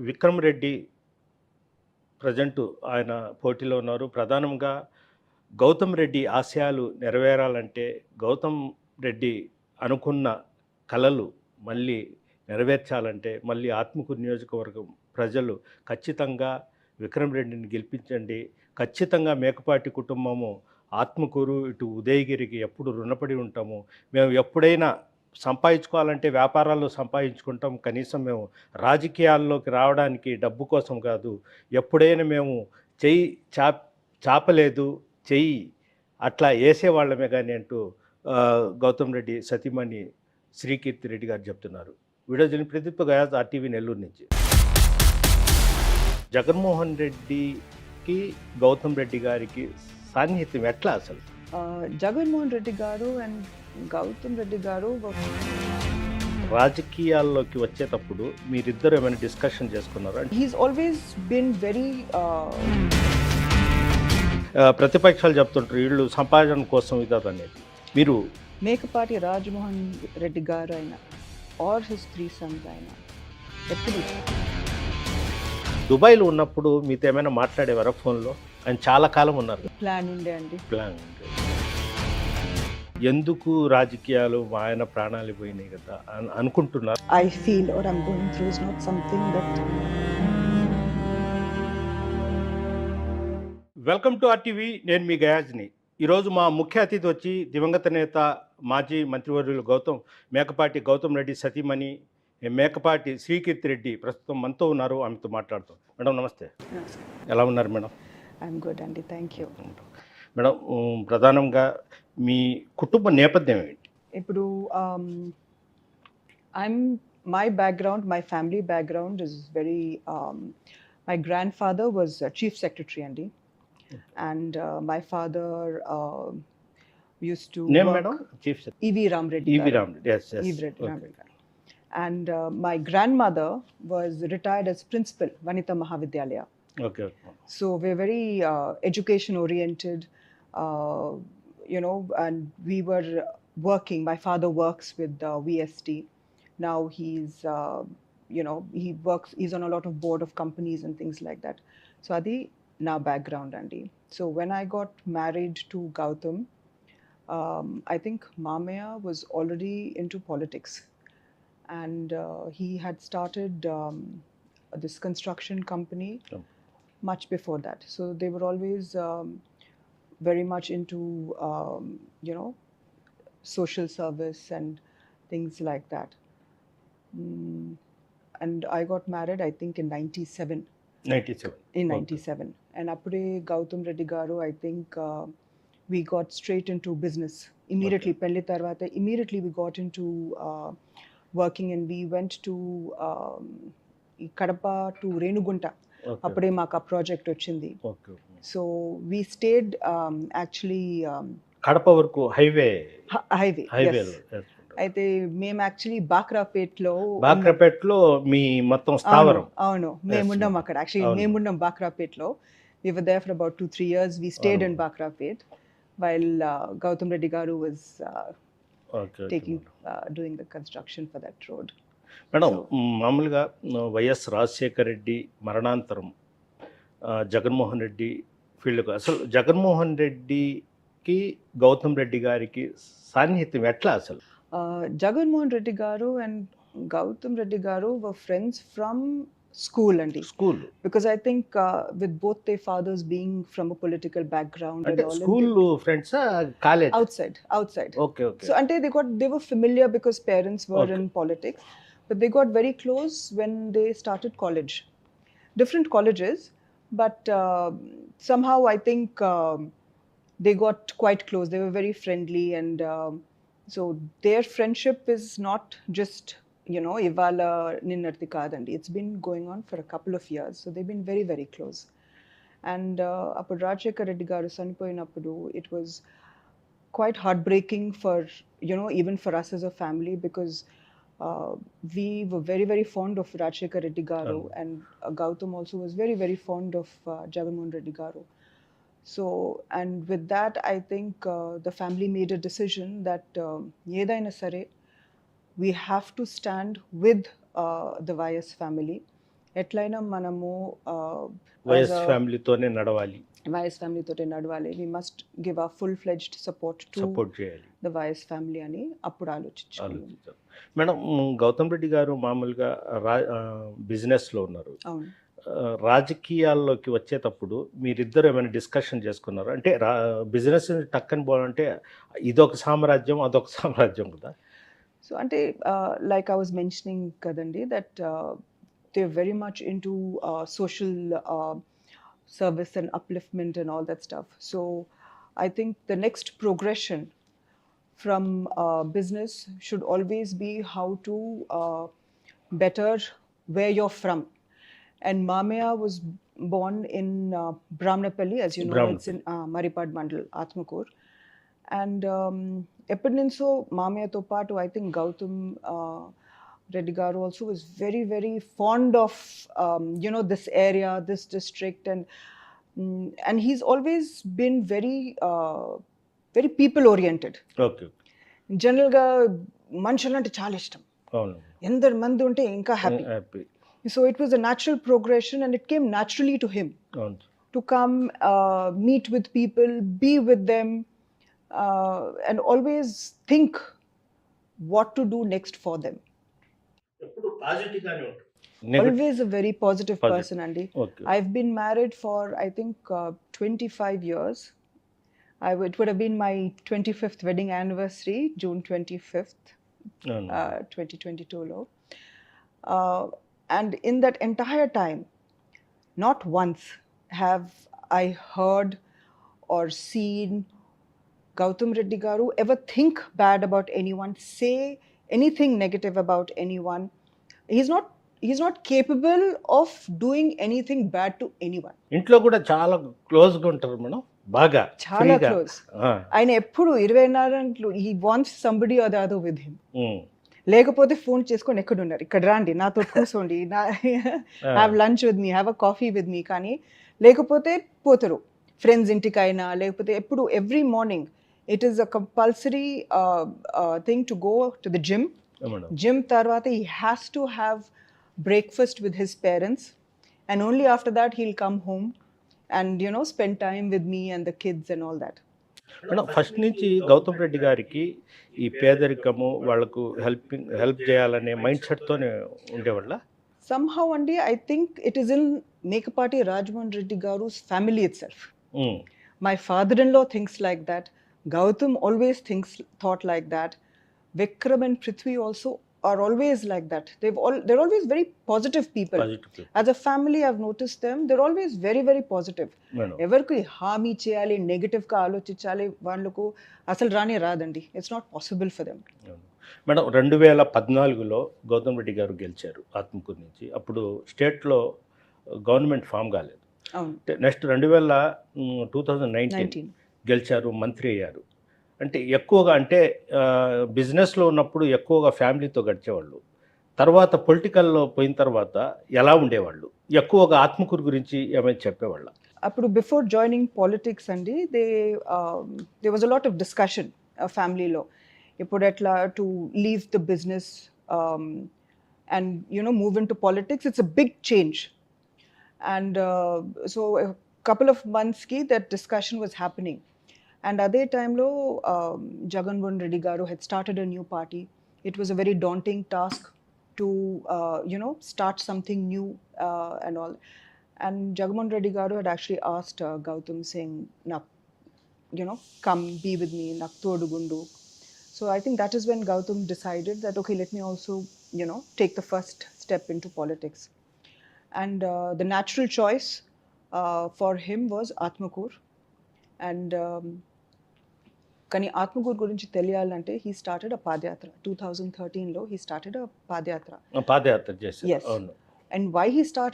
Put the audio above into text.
Vikram Reddy present ఆయన పోటీలో ఉన్నారు. ప్రధానంగా గౌతమ్ రెడ్డి ఆశయాలు నెరవేరాలంటే, గౌతమ్ రెడ్డి అనుకున్న కలలు మళ్ళీ నెరవేర్చాలంటే, మళ్ళీ ఆత్మకూరు నియోజకవర్గం ప్రజలు ఖచ్చితంగా విక్రమ్ రెడ్డిని గెలిపించండి. ఖచ్చితంగా మేకపాటి కుటుంబము ఆత్మకూరు, ఇటు ఉదయగిరికి ఎప్పుడు రుణపడి ఉంటాము. మేము ఎప్పుడైనా సంపాదించుకోవాలంటే వ్యాపారాల్లో సంపాదించుకుంటాం. కనీసం మేము రాజకీయాల్లోకి రావడానికి డబ్బు కోసం కాదు. ఎప్పుడైనా మేము చెయ్యి చాపలేదు, చెయ్యి అట్లా ఏసేవాళ్ళమే గాని అంటూ గౌతమ్ రెడ్డి సతీమణి శ్రీకీర్తి రెడ్డి గారు చెప్తున్నారు. వీడియో జరిగిన ప్రదీప్ గయాజ్ ఆర్టీవీ నెల్లూరు నుంచి. జగన్మోహన్ రెడ్డికి గౌతమ్ రెడ్డి గారికి సాన్నిహిత్యం ఎట్లా అసలు? జగన్మోహన్ రెడ్డి గారు అండ్ గౌతమ్ రెడ్డి గారు రాజకీయాల్లోకి వచ్చేటప్పుడు మీరిద్దరు ఏమైనా డిస్కషన్ చేసుకున్నారా? హీస్ ఆల్వేస్ బిన్ వెరీ ప్రతిపక్షాలు చెప్తుంటారు వీళ్ళు సంపాదన కోసం ఇదనేది. మీరు మేకపాటి రాజమోహన్ రెడ్డి గారు అయినా ఆర్ హిస్ 3 sons అయినా ఎప్పుడు దుబాయ్లో ఉన్నప్పుడు మీతో ఏమైనా మాట్లాడేవారా ఫోన్లో? ఆయన చాలా కాలం ఉన్నారు. ప్లాన్ ఉండే అండి. ప్లాన్ ఉండే. ఎందుకు రాజకీయాలు ఆయన ప్రాణాలు పోయినాయి కదా అనుకుంటున్నారు? I feel or I'm going through is not something that. Welcome to RTV. నేను మీ గయాజ్ని. ఈరోజు మా ముఖ్య అతిథి వచ్చి దివంగత నేత మాజీ మంత్రివర్యులు మేకపాటి గౌతమ్ రెడ్డి సతీమణి మేకపాటి శ్రీకీర్తి రెడ్డి ప్రస్తుతం మనతో ఉన్నారు. ఆమెతో మాట్లాడుతాం. మేడం నమస్తే. ఎలా ఉన్నారు మేడం? ఐఎమ్ గుడ్ అండి, థ్యాంక్ యూ. మేడం, ప్రధానంగా మీ కుటుంబ నేపథ్యం ఏంటి? ఇప్పుడు my background, my family background is very my grandfather was chief secretary andi, and my father used to name work, madam? Chief secretary E.V. Ram Reddy. E.V. Ram Reddy, yes. E.V. Ram Reddy. And my grandmother was retired as principal Vanitha Mahavidyalaya. Okay. So we're very education oriented, and we were working. My father works with VST. Now he's he's on a lot of board of companies and things like that. So adi na background andi. So when I got married to Gautam, I think Mamaya was already into politics, and he had started this construction company much before that. So they were always very much into social service and things like that. And I got married, I think, in 97. In 97. And appude Gautam Reddy garu, I think we got straight into business immediately. Pelli tarvata immediately we got into working, and we went to Kadapa to Renugunta. Appude maku aa project ochindi. So we stayed actually Kadapa వరకు highway. అయితే మేము actually బాక్రాపేట్లో మీ మొత్తం స్థావరం. అవును, మేమున్నాం అక్కడ. Actually మేమున్నాం బాక్రాపేట్లో. We were there for about 2-3 years. We stayed in Bakrapet while Gautam Reddy garu was doing the construction for that road. Madam, మామూలుగా వైఎస్ రాజశేఖర రెడ్డి మరణాంతరం జగన్మోహన్ రెడ్డి ఫీల్డ్కు అసలు జగన్మోహన్ రెడ్డికి గౌతమ్ రెడ్డి గారికి సాన్నిహిత్యం ఎట్లా అసలు? Jagannath Reddy garu and Gautam Reddy garu were friends from school andi. School. Because I think with both their fathers being from a political background and all. School friends, college? Outside. Okay. So ante they were familiar because parents were in politics, but they got very close when they started college. Different colleges, but somehow I think they got quite close. They were very friendly, and so their friendship is not just ivala ninnarthi kadandi. It's been going on for a couple of years, so they've been very, very close. And appudu Rajshekar Reddy garu sanipoyinappudu, it was quite heartbreaking for even for us as a family, because we were very, very fond of Rajshekar Reddy garu, and Gautam also was very, very fond of Jagannath Reddy garu. So, and with that, I think the family made a decision that yedaina sare we have to stand with the YS family, ఎట్లయినా మనము YS ఫ్యామిలీతోనే నడవాలి, YS family తోటి నడవాలి, we must give a full fledged support to support చేయాలి the YS family అని అప్పుడు ఆలోచించాను. ఆలోచించారు. మేడం, గౌతమ్ రెడ్డి గారు మామూలుగా బిజినెస్లో ఉన్నారు. అవును. రాజకీయాల్లోకి వచ్చేటప్పుడు మీరిద్దరు ఏమైనా డిస్కషన్ చేసుకున్నారు? అంటే బిజినెస్ టక్కని పోవాలంటే ఇదొక సామ్రాజ్యం, అదొక సామ్రాజ్యం కదా. సో అంటే లైక్ ఐ వాజ్ మెన్షనింగ్ కదండి that they very much in to social service and upliftment and all that stuff. So I think the next progression from business should always be how to better where you're from. And Mamaya was born in Brahmanapalli, as you know, it's in Maripad Mandal, Atmakur. And ఎప్పటి నుంచో మామయ్యతో పాటు I think Gautam Reddy Garu also was very, very fond of, this area, this district, and he's always been very, very people oriented. Okay. జనరల్గా మనుషులు అంటే చాలా ఇష్టం, అవును, ఎందరు మంది ఉంటే ఇంకా happy. Happy. So it was a natural progression and it came naturally to him అవును. to come, meet with people, be with them, and always think what to do next for them. ఎప్పుడు positive గానే ఉంటుంది. Always a very positive person, Andy. Okay. I've been married for, I think, 25 years. It would have been my 25th wedding anniversary, June 25th, 2022 lo. And in that entire time, not once have I heard or seen Gautam Reddy Garu ever think bad about anyone, say anything negative about anyone. He's not capable of doing anything bad to anyone. ఇంట్లో కూడా చాలా క్లోజ్గా ఉంటారు madam, బాగా చాలా close. ఆయన ఎప్పుడు 24 గంటలు he wants somebody or the other with him. లేకపోతే ఫోన్ చేసుకొని ఎక్కడున్నారు, ఇక్కడ రండి, నాతో కూర్చోండి, have lunch with me, have a coffee with me. కానీ లేకపోతే పోతారు ఫ్రెండ్స్ ఇంటికైనా, లేకపోతే ఎప్పుడు every morning it is a compulsory thing to go to the gym. Gym తర్వాత he has to have breakfast with his parents, and only after that he'll come home and spend time with me and the kids and all that. Madam, first నుంచి గౌతమ్ రెడ్డి గారికి ఈ పేదరికము, వాళ్ళకు help చేయాలనే mind సెట్తోనే ఉండేవాళ్ళ. Somehow, Andy, I think it is in Mekapati Rajmohan Reddy Garu's family itself. My father-in-law thinks like that. Gautam always thought like that. Vikram and Prithvi also are always like that. They're always very positive people. As a family, I've noticed them. They're always very, very positive. ఎవరికి హామీ చేయాలి, negative గా ఆలోచించాలి, వాళ్ళకు అసలు రాదండి. It's not possible for them. Madam, 2014లో గౌతమ్ రెడ్డి గారు గెలిచారు ఆత్మకూరు నుంచి. అప్పుడు స్టేట్లో గవర్నమెంట్ ఫామ్ కాలేదు. నెక్స్ట్ 2019 గెలిచారు, మంత్రి అయ్యారు. అంటే ఎక్కువగా బిజినెస్లో ఉన్నప్పుడు ఎక్కువగా ఫ్యామిలీతో గడిచేవాళ్ళు. తర్వాత పొలిటికల్లో పోయిన తర్వాత ఎలా ఉండేవాళ్ళు? ఎక్కువగా ఆత్మకూరు గురించి ఏమైనా చెప్పేవాళ్ళ? అప్పుడు బిఫోర్ జాయినింగ్ పాలిటిక్స్ అండి, they was a lot of discussion ఫ్యామిలీలో. ఇప్పుడు ఎట్లా to leave the business and move in to politics, it's a big change. And so couple of months ki that discussion was happening, and at that time lo Jagannath Reddy Garu had started a new party. It was a very daunting task to start something new and all, and Jagannath Reddy Garu had actually asked Gautam saying, come be with me, nak todugundu. So I think that is when Gautam decided that okay, let me also take the first step into politics. And the natural choice for him was Atmakur. And కానీ ఆత్మకూరు గురించి తెలియాలంటే he started a padayatra. 2013లో he started a పాదయాత్ర చేశారు. Yes. And why he started